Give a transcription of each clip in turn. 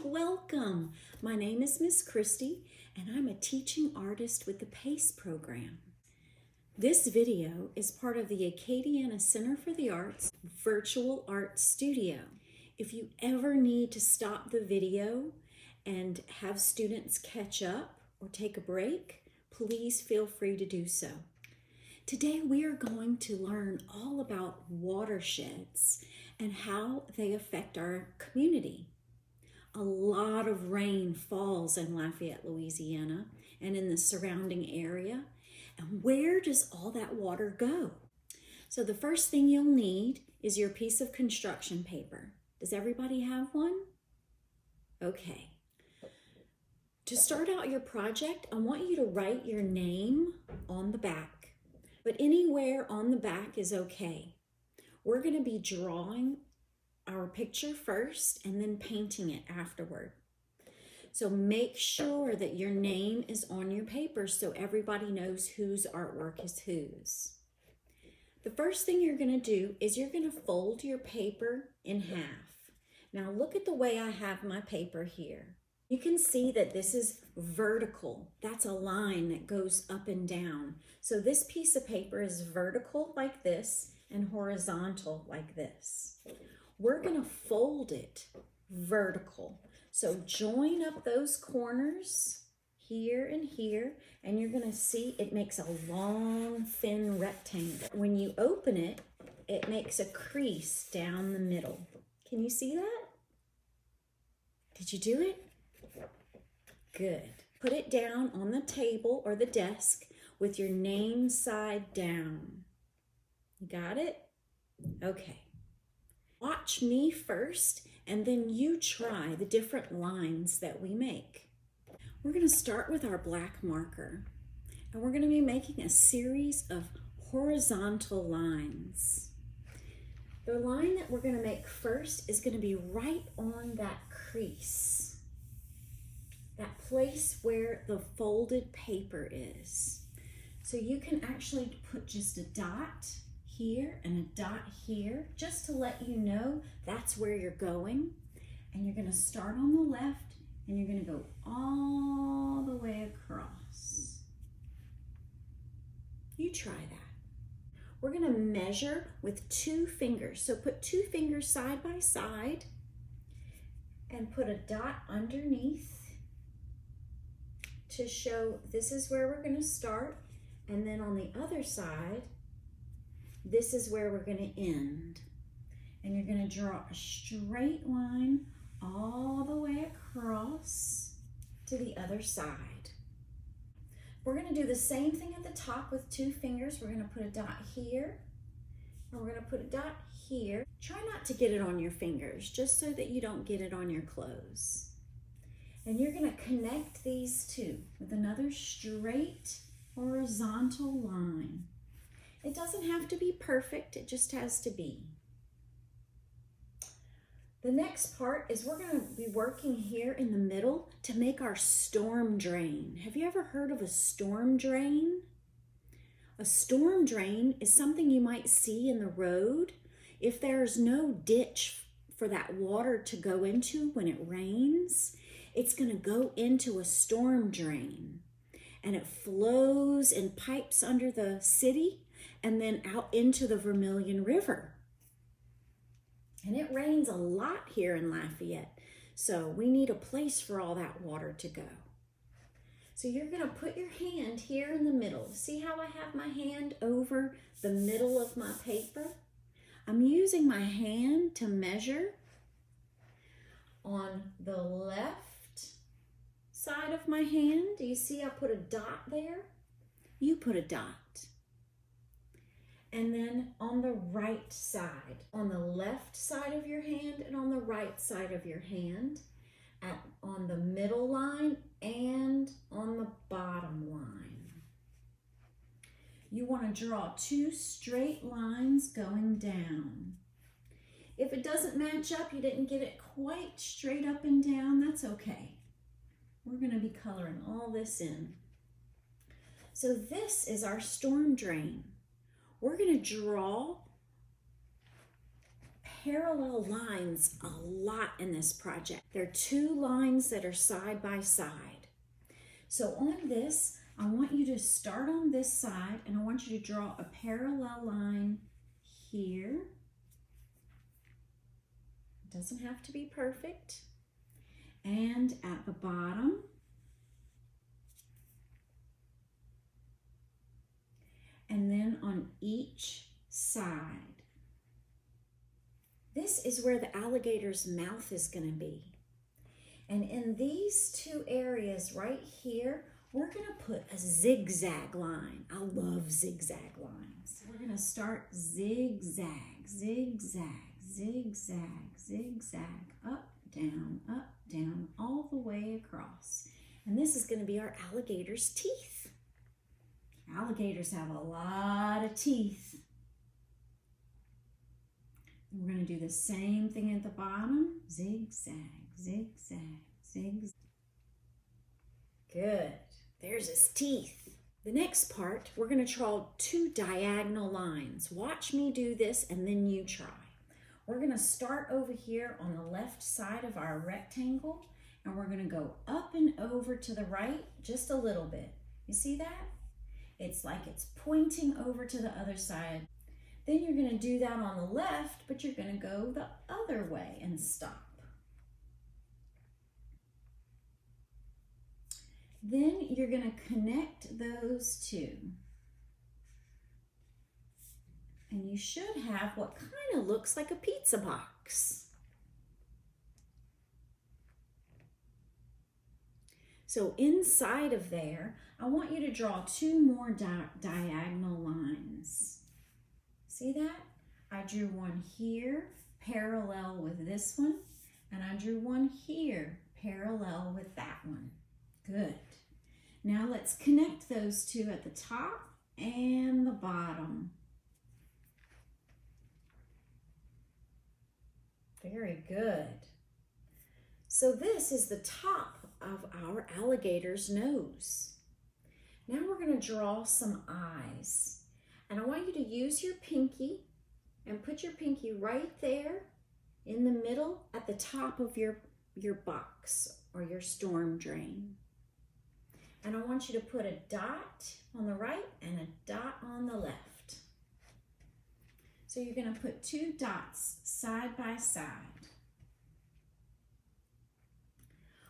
welcome. My name is Miss Christy, and I'm a teaching artist with the PACE program. This video is part of the Acadiana Center for the Arts Virtual Art Studio. If you ever need to stop the video and have students catch up or take a break, please feel free to do so. Today we are going to learn all about watersheds and how they affect our community. A lot of rain falls in Lafayette, Louisiana, and in the surrounding area. And where does all that water go? So the first thing you'll need is your piece of construction paper. Does everybody have one? Okay. To start out your project, I want you to write your name on the back, but anywhere on the back is okay. We're going to be drawing our picture first and then painting it afterward. So make sure that your name is on your paper so everybody knows whose artwork is whose. The first thing you're going to do is you're going to fold your paper in half. Now look at the way I have my paper here. You can see that this is vertical. That's a line that goes up and down. So this piece of paper is vertical like this and horizontal like this. We're going to fold it vertical. So join up those corners here and here, and you're going to see it makes a long, thin rectangle. When you open it, it makes a crease down the middle. Can you see that? Did you do it? Good. Put it down on the table or the desk with your name side down. You got it? Okay. Watch me first, and then you try the different lines that we make. We're going to start with our black marker, and we're going to be making a series of horizontal lines. The line that we're going to make first is going to be right on that crease, that place where the folded paper is. So you can actually put just a dot here and a dot here, just to let you know that's where you're going. And you're going to start on the left and you're going to go all the way across. You try that. We're going to measure with 2 fingers. So put 2 fingers side by side and put a dot underneath to show this is where we're going to start. And then on the other side, this is where we're going to end. And you're going to draw a straight line all the way across to the other side. We're going to do the same thing at the top with 2 fingers. We're going to put a dot here, and we're going to put a dot here. Try not to get it on your fingers, just so that you don't get it on your clothes. And you're going to connect these two with another straight horizontal line. It doesn't have to be perfect, it just has to be. The next part is we're going to be working here in the middle to make our storm drain. Have you ever heard of a storm drain? A storm drain is something you might see in the road. If there's no ditch for that water to go into when it rains, it's going to go into a storm drain. And it flows in pipes under the city and then out into the Vermilion River. And it rains a lot here in Lafayette, so we need a place for all that water to go. So you're going to put your hand here in the middle. See how I have my hand over the middle of my paper? I'm using my hand to measure on the left side of my hand. Do you see I put a dot there? You put a dot. And then on the right side, on the left side of your hand and on the right side of your hand, on the middle line and on the bottom line. You want to draw 2 straight lines going down. If it doesn't match up, you didn't get it quite straight up and down, that's okay. We're going to be coloring all this in. So this is our storm drain. We're going to draw parallel lines a lot in this project. There are 2 lines that are side by side. So on this, I want you to start on this side and I want you to draw a parallel line here. It doesn't have to be perfect. And at the bottom. And then on each side. This is where the alligator's mouth is going to be. And in these 2 areas right here, we're going to put a zigzag line. I love zigzag lines. We're going to start zigzag, zigzag, zigzag, zigzag, up, down, all the way across. And this is going to be our alligator's teeth. Alligators have a lot of teeth. We're going to do the same thing at the bottom. Zigzag, zigzag, zigzag. Good. There's his teeth. The next part, we're going to draw 2 diagonal lines. Watch me do this and then you try. We're going to start over here on the left side of our rectangle and we're going to go up and over to the right just a little bit. You see that? It's like it's pointing over to the other side. Then you're going to do that on the left, but you're going to go the other way and stop. Then you're going to connect those 2. And you should have what kind of looks like a pizza box. So inside of there, I want you to draw 2 more diagonal lines. See that? I drew one here, parallel with this one, and I drew one here, parallel with that one. Good. Now let's connect those 2 at the top and the bottom. Very good. So this is the top of our alligator's nose. Now we're going to draw some eyes. And I want you to use your pinky and put your pinky right there in the middle at the top of your box or your storm drain. And I want you to put a dot on the right and a dot on the left. So you're going to put 2 dots side by side.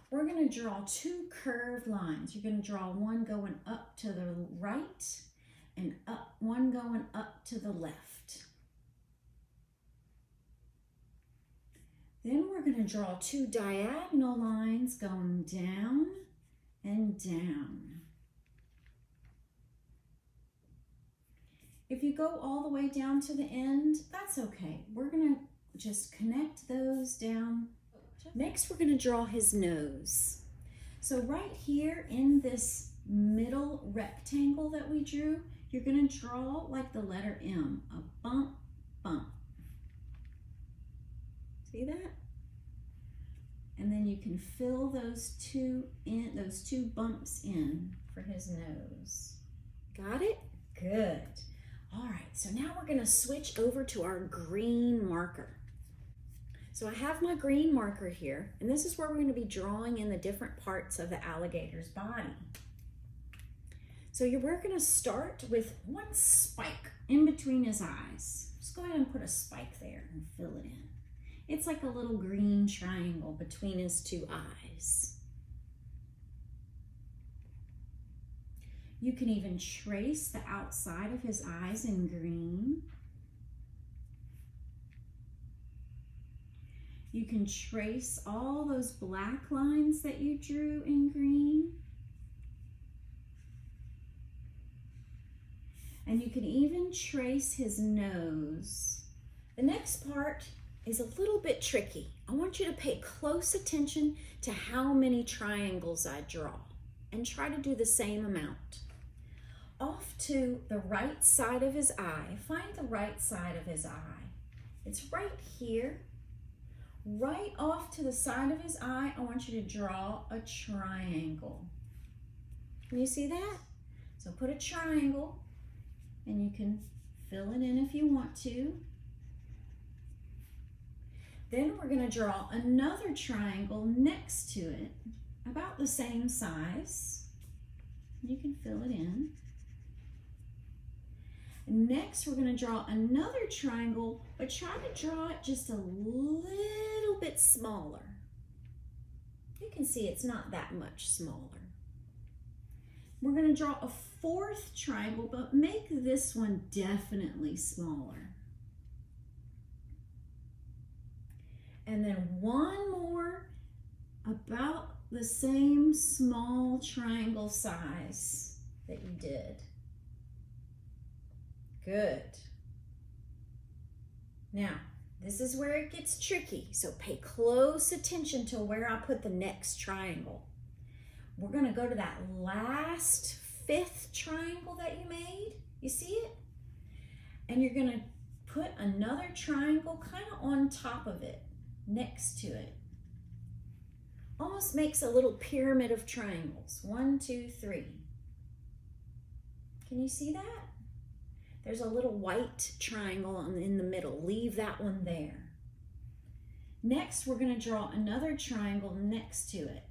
We're going to draw 2 curved lines. You're going to draw one going up to the right and one going up to the left. Then we're going to draw 2 diagonal lines going down and down. If you go all the way down to the end, that's okay. We're going to just connect those down. Next, we're going to draw his nose. So right here in this middle rectangle that we drew, you're going to draw like the letter M, a bump, bump. See that? And then you can fill those two bumps in for his nose. Got it? Good. All right, so now we're going to switch over to our green marker. So I have my green marker here, and this is where we're going to be drawing in the different parts of the alligator's body. So we're going to start with one spike in between his eyes. Just go ahead and put a spike there and fill it in. It's like a little green triangle between his 2 eyes. You can even trace the outside of his eyes in green. You can trace all those black lines that you drew in green. And you can even trace his nose. The next part is a little bit tricky. I want you to pay close attention to how many triangles I draw and try to do the same amount. Off to the right side of his eye, find the right side of his eye. It's right here. Right off to the side of his eye, I want you to draw a triangle. Can you see that? So put a triangle, and you can fill it in if you want to. Then we're going to draw another triangle next to it, about the same size. You can fill it in. Next, we're going to draw another triangle, but try to draw it just a little bit smaller. You can see it's not that much smaller. We're going to draw a fourth triangle, but make this one definitely smaller. And then one more about the same small triangle size that you did. Good. Now, this is where it gets tricky, so pay close attention to where I put the next triangle. We're going to go to that last fifth triangle that you made. You see it? And you're going to put another triangle kind of on top of it, next to it. Almost makes a little pyramid of triangles. 1, 2, 3. Can you see that? There's a little white triangle in the middle. Leave that one there. Next, we're going to draw another triangle next to it.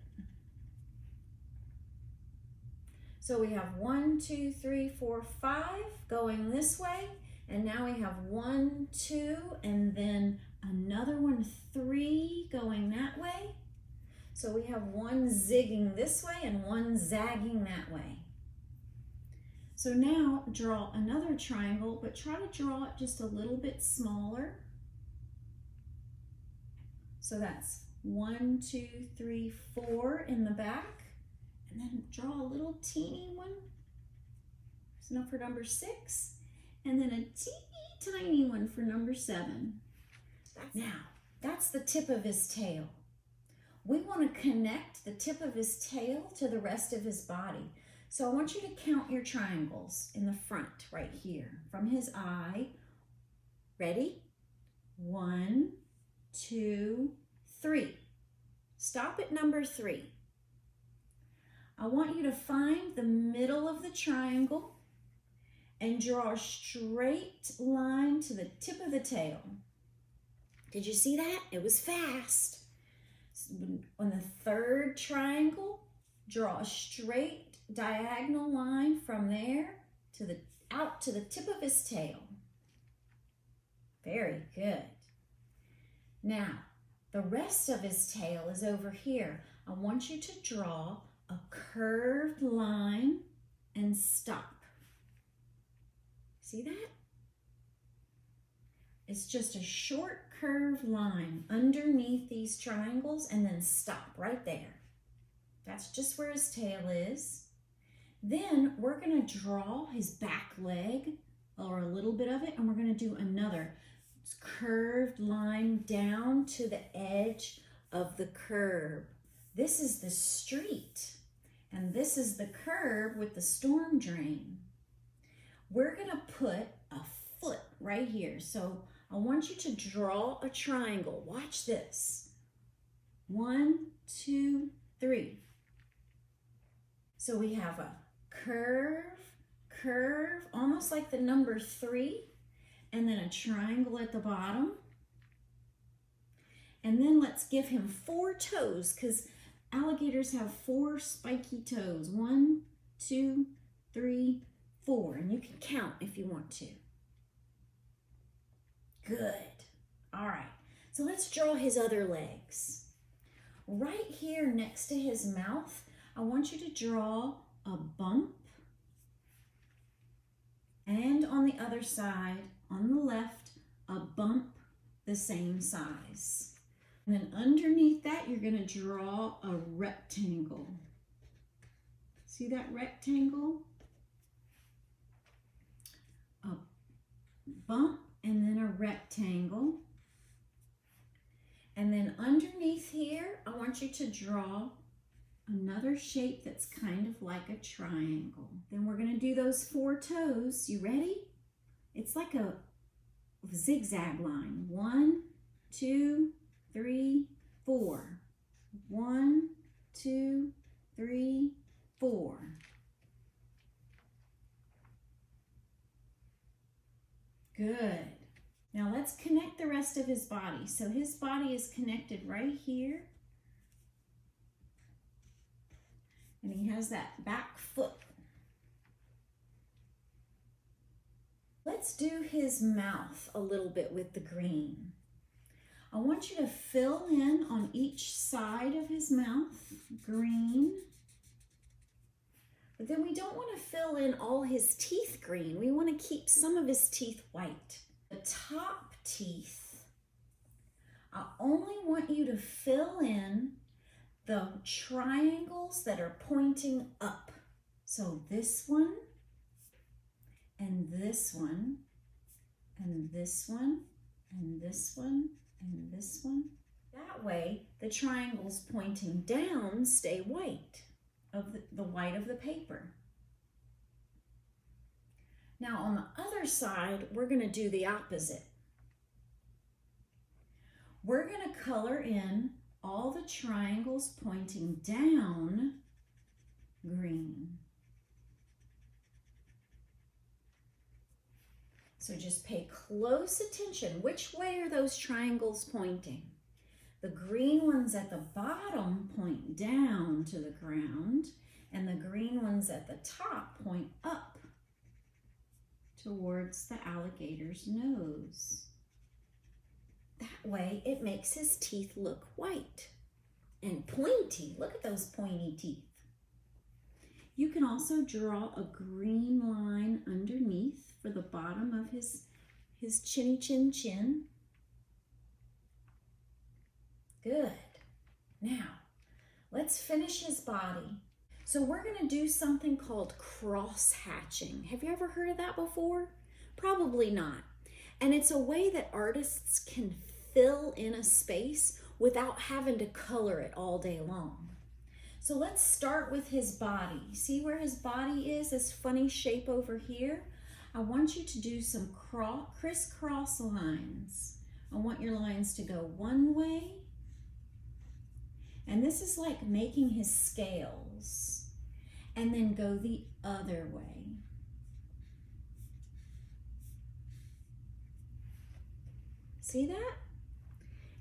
So we have 1, 2, 3, 4, 5 going this way. And now we have 1, 2, and then another one, 3 going that way. So we have one zigging this way and one zagging that way. So now draw another triangle, but try to draw it just a little bit smaller. So that's 1, 2, 3, 4 in the back. And then draw a little teeny one. There's enough for number 6. And then a teeny tiny one for number 7. Now, that's the tip of his tail. We want to connect the tip of his tail to the rest of his body. So I want you to count your triangles in the front right here from his eye. Ready? 1, 2, 3. Stop at number 3. I want you to find the middle of the triangle and draw a straight line to the tip of the tail. Did you see that? It was fast. On the third triangle, draw a straight diagonal line from there to out to the tip of his tail. Very good. Now, the rest of his tail is over here. I want you to draw a curved line and stop. See that? It's just a short curved line underneath these triangles and then stop right there. That's just where his tail is. Then we're going to draw his back leg or a little bit of it, and we're going to do another curved line down to the edge of the curb. This is the street, and this is the curb with the storm drain. We're going to put a foot right here. So I want you to draw a triangle. Watch this. 1, 2, 3. So we have a curve, curve, almost like the number 3, and then a triangle at the bottom. And then let's give him 4 toes, because alligators have 4 spiky toes. 1, 2, 3, 4. And you can count if you want to. Good. All right. So let's draw his other legs. Right here next to his mouth, I want you to draw a bump. And on the other side, on the left, a bump the same size. And then underneath that, you're going to draw a rectangle. See that rectangle? A bump and then a rectangle. And then underneath here, I want you to draw another shape that's kind of like a triangle. Then we're going to do those 4 toes. You ready? It's like a zigzag line. 1, 2, 3, 4. 1, 2, 3, 4. Good. Now let's connect the rest of his body. So his body is connected right here. And he has that back foot. Let's do his mouth a little bit with the green. I want you to fill in on each side of his mouth, green. But then we don't want to fill in all his teeth green. We want to keep some of his teeth white. The top teeth, I only want you to fill in the triangles that are pointing up. So this one, and this one, and this one, and this one, and this one. That way, the triangles pointing down stay white, of the white of the paper. Now on the other side, we're going to do the opposite. We're going to color in all the triangles pointing down green. So just pay close attention. Which way are those triangles pointing? The green ones at the bottom point down to the ground, and the green ones at the top point up towards the alligator's nose. That way it makes his teeth look white and pointy. Look at those pointy teeth. You can also draw a green line underneath for the bottom of his chinny chin chin. Good. Now, let's finish his body. So we're going to do something called cross hatching. Have you ever heard of that before? Probably not. And it's a way that artists can fill in a space without having to color it all day long. So let's start with his body. See where his body is, this funny shape over here? I want you to do some crisscross lines. I want your lines to go one way. And this is like making his scales. And then go the other way. See that?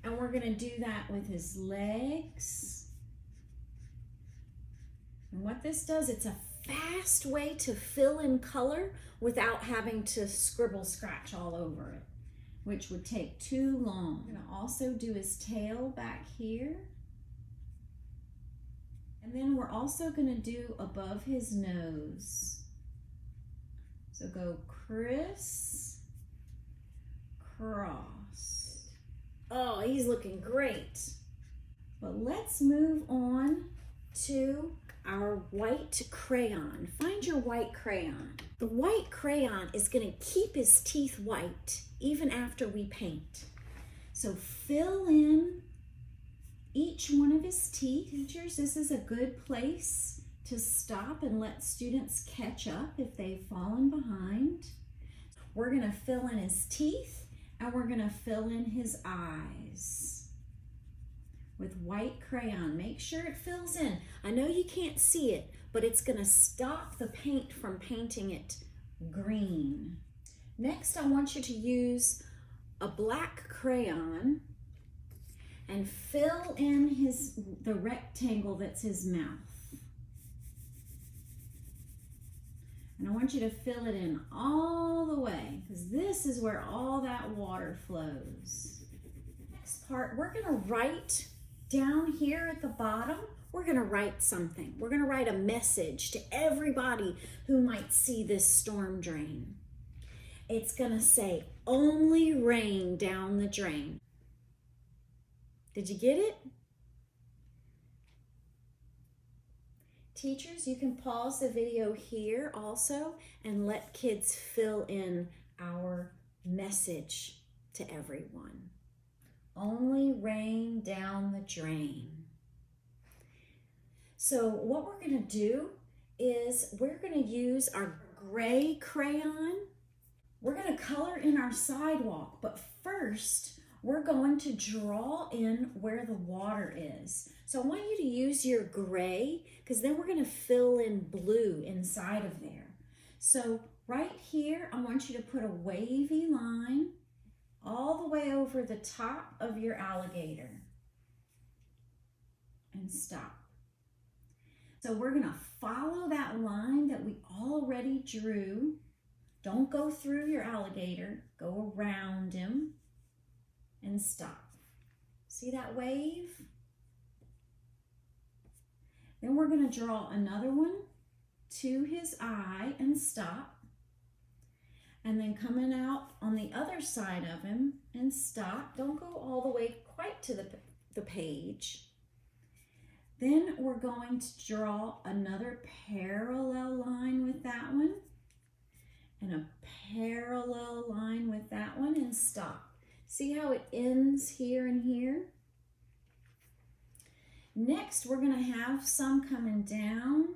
And we're going to do that with his legs. And what this does, it's a fast way to fill in color without having to scribble scratch all over it, which would take too long. I'm going to also do his tail back here. And then we're also going to do above his nose. So go criss, cross. Oh, he's looking great. But let's move on to our white crayon. Find your white crayon. The white crayon is going to keep his teeth white even after we paint. So fill in each one of his teeth. Teachers, this is a good place to stop and let students catch up if they've fallen behind. We're going to fill in his teeth and we're going to fill in his eyes with white crayon. Make sure it fills in. I know you can't see it, but it's going to stop the paint from painting it green. Next, I want you to use a black crayon and fill in the rectangle that's his mouth. And I want you to fill it in all the way, because this is where all that water flows. Next part, we're gonna write down here at the bottom, we're gonna write something. We're gonna write a message to everybody who might see this storm drain. It's gonna say, "Only rain down the drain." Did you get it? Teachers, you can pause the video here also and let kids fill in our message to everyone. Only rain down the drain. So what we're going to do is we're going to use our gray crayon. We're going to color in our sidewalk, but first we're going to draw in where the water is. So I want you to use your gray, because then we're going to fill in blue inside of there. So right here, I want you to put a wavy line all the way over the top of your alligator and stop. So we're gonna follow that line that we already drew. Don't go through your alligator, go around him and stop. See that wave? Then we're gonna draw another one to his eye and stop. And then coming out on the other side of him and stop. Don't go all the way quite to the page. Then we're going to draw another parallel line with that one and a parallel line with that one and stop. See how it ends here and here? Next, we're going to have some coming down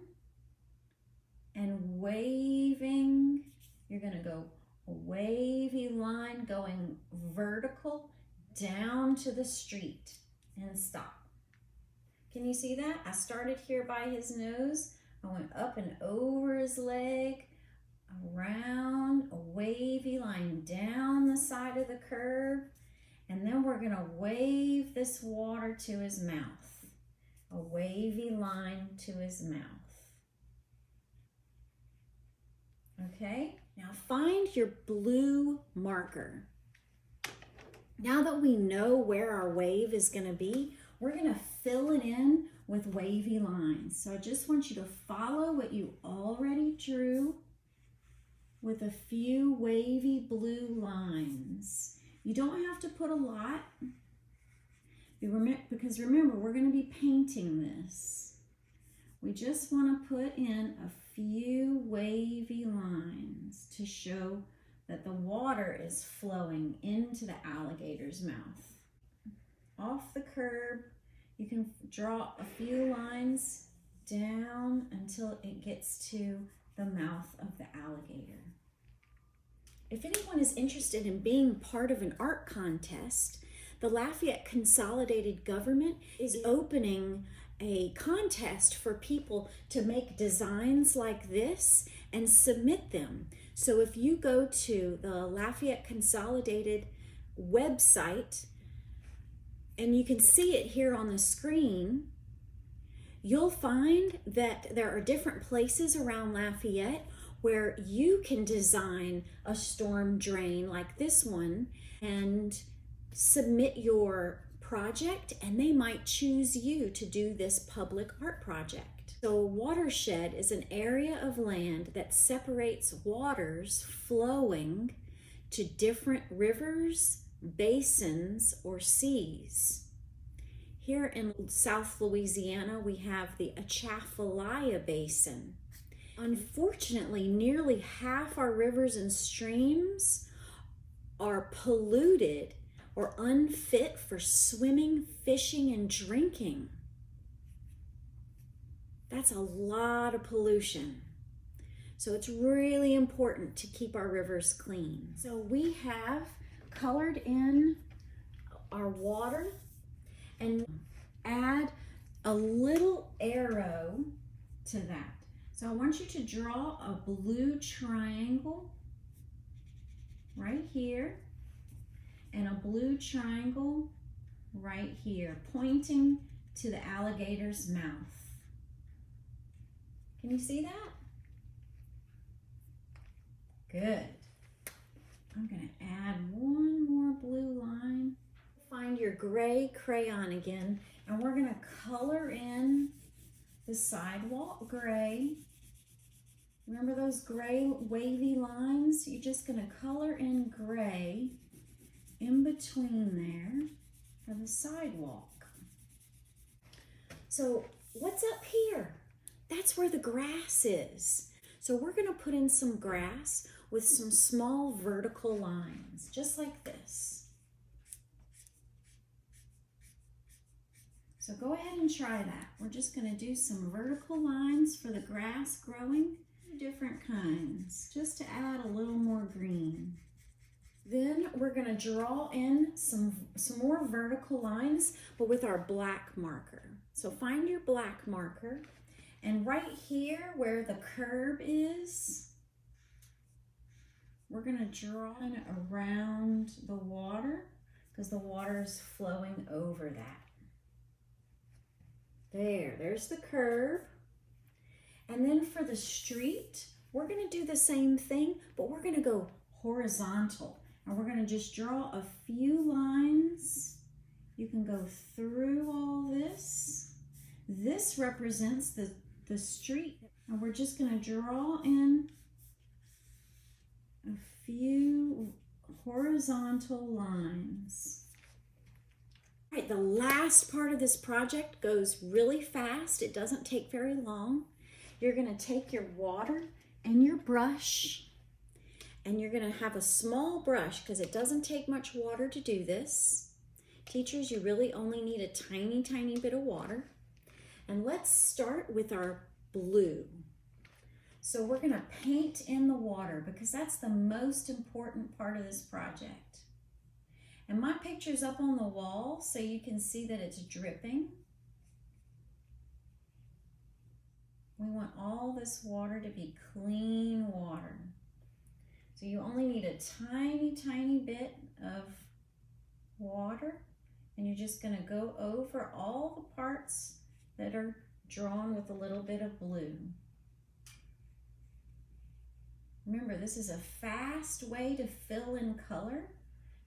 and waving. You're going to go a wavy line going vertical down to the street and stop. Can you see that? I started here by his nose. I went up and over his leg, around a wavy line down the side of the curb, and then we're going to wave this water to his mouth. A wavy line to his mouth. Okay, now find your blue marker. Now that we know where our wave is going to be, we're going to fill it in with wavy lines. So I just want you to follow what you already drew with a few wavy blue lines. You don't have to put a lot, because remember, we're going to be painting this. We just want to put in a few wavy lines to show that the water is flowing into the alligator's mouth. Off the curb, you can draw a few lines down until it gets to the mouth of the alligator. If anyone is interested in being part of an art contest, the Lafayette Consolidated Government is opening a contest for people to make designs like this and submit them. So if you go to the Lafayette Consolidated website, and you can see it here on the screen, you'll find that there are different places around Lafayette where you can design a storm drain like this one and submit your project, and they might choose you to do this public art project. So a watershed is an area of land that separates waters flowing to different rivers, basins, or seas. Here in South Louisiana, we have the Atchafalaya Basin. Unfortunately, nearly half our rivers and streams are polluted or unfit for swimming, fishing, and drinking. That's a lot of pollution. So it's really important to keep our rivers clean. So we have colored in our water and add a little arrow to that. So I want you to draw a blue triangle right here and a blue triangle right here, pointing to the alligator's mouth. Can you see that? Good. I'm going to add one more blue line. Find your gray crayon again, and we're going to color in the sidewalk gray. Remember those gray wavy lines? You're just going to color in gray in between there for the sidewalk. So what's up here? That's where the grass is. So we're going to put in some grass with some small vertical lines, just like this. So go ahead and try that. We're just going to do some vertical lines for the grass growing, different kinds, just to add a little more green. Then we're going to draw in some more vertical lines, but with our black marker. So find your black marker, and right here where the curb is, we're going to draw kind of around the water because the water is flowing over that. There's the curve. And then for the street, we're going to do the same thing, but we're going to go horizontal. And we're going to just draw a few lines. You can go through all this. This represents the street. And we're just going to draw in a few horizontal lines. All right, the last part of this project goes really fast. It doesn't take very long. You're going to take your water and your brush, and you're going to have a small brush because it doesn't take much water to do this. Teachers, you really only need a tiny, tiny bit of water. And let's start with our blue. So we're going to paint in the water because that's the most important part of this project. And my picture's up on the wall so you can see that it's dripping. We want all this water to be clean water. So you only need a tiny, tiny bit of water, and you're just going to go over all the parts that are drawn with a little bit of blue. Remember, this is a fast way to fill in color,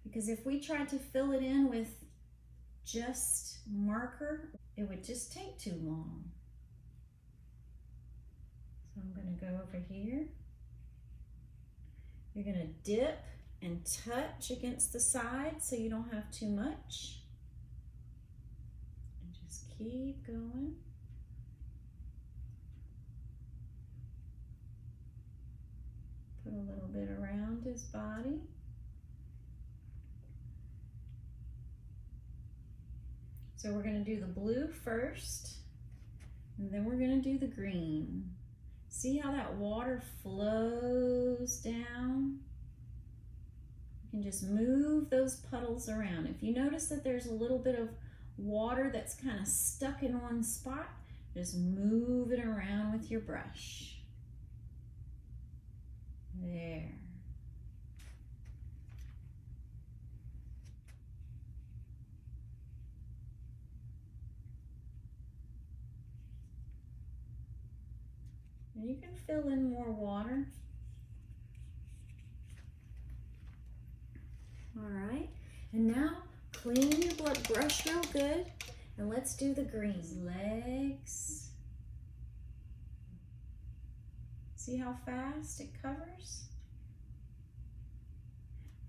because if we tried to fill it in with just marker, it would just take too long. So I'm going to go over here. You're going to dip and touch against the side so you don't have too much. And just keep going. Put a little bit around his body. So we're going to do the blue first, and then we're going to do the green. See how that water flows down? You can just move those puddles around. If you notice that there's a little bit of water that's kind of stuck in one spot, just move it around with your brush. There. And you can fill in more water. All right, and now clean your brush real good, and let's do the green. Legs. See how fast it covers?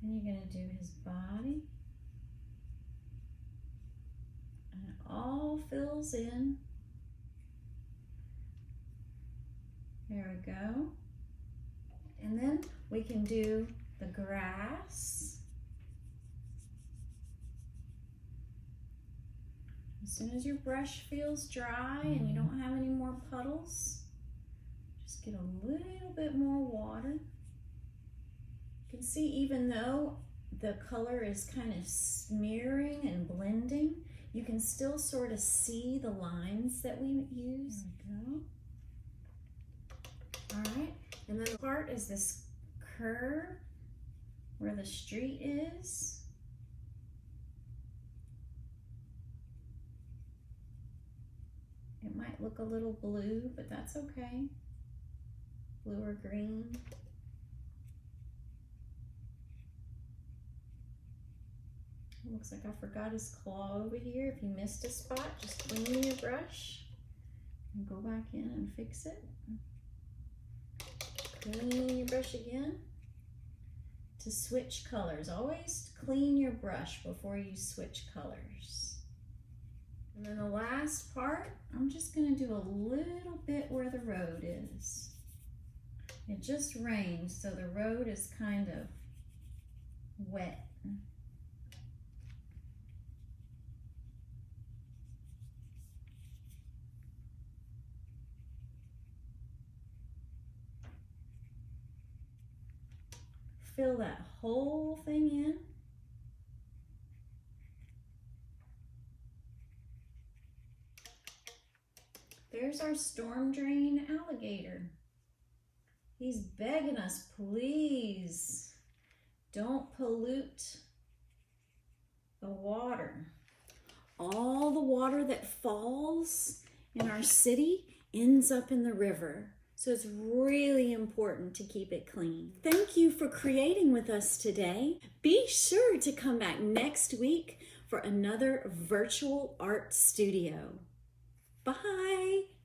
And you're going to do his body. And it all fills in. There we go. And then we can do the grass. As soon as your brush feels dry and you don't have any more puddles, just get a little bit more water. You can see even though the color is kind of smearing and blending, you can still sort of see the lines that we use. There we go. All right, and then the part is this curve where the street is. It might look a little blue, but that's okay. Blue or green. It looks like I forgot his claw over here. If you missed a spot, just clean your brush and go back in and fix it. Clean your brush again. To switch colors, always clean your brush before you switch colors. And then the last part, I'm just going to do a little bit where the road is. It just rained, so the road is kind of wet. Fill that whole thing in. There's our storm drain alligator. He's begging us, please Don't pollute the water. All the water that falls in our city ends up in the river. So it's really important to keep it clean. Thank you for creating with us today. Be sure to come back next week for another virtual art studio. Bye.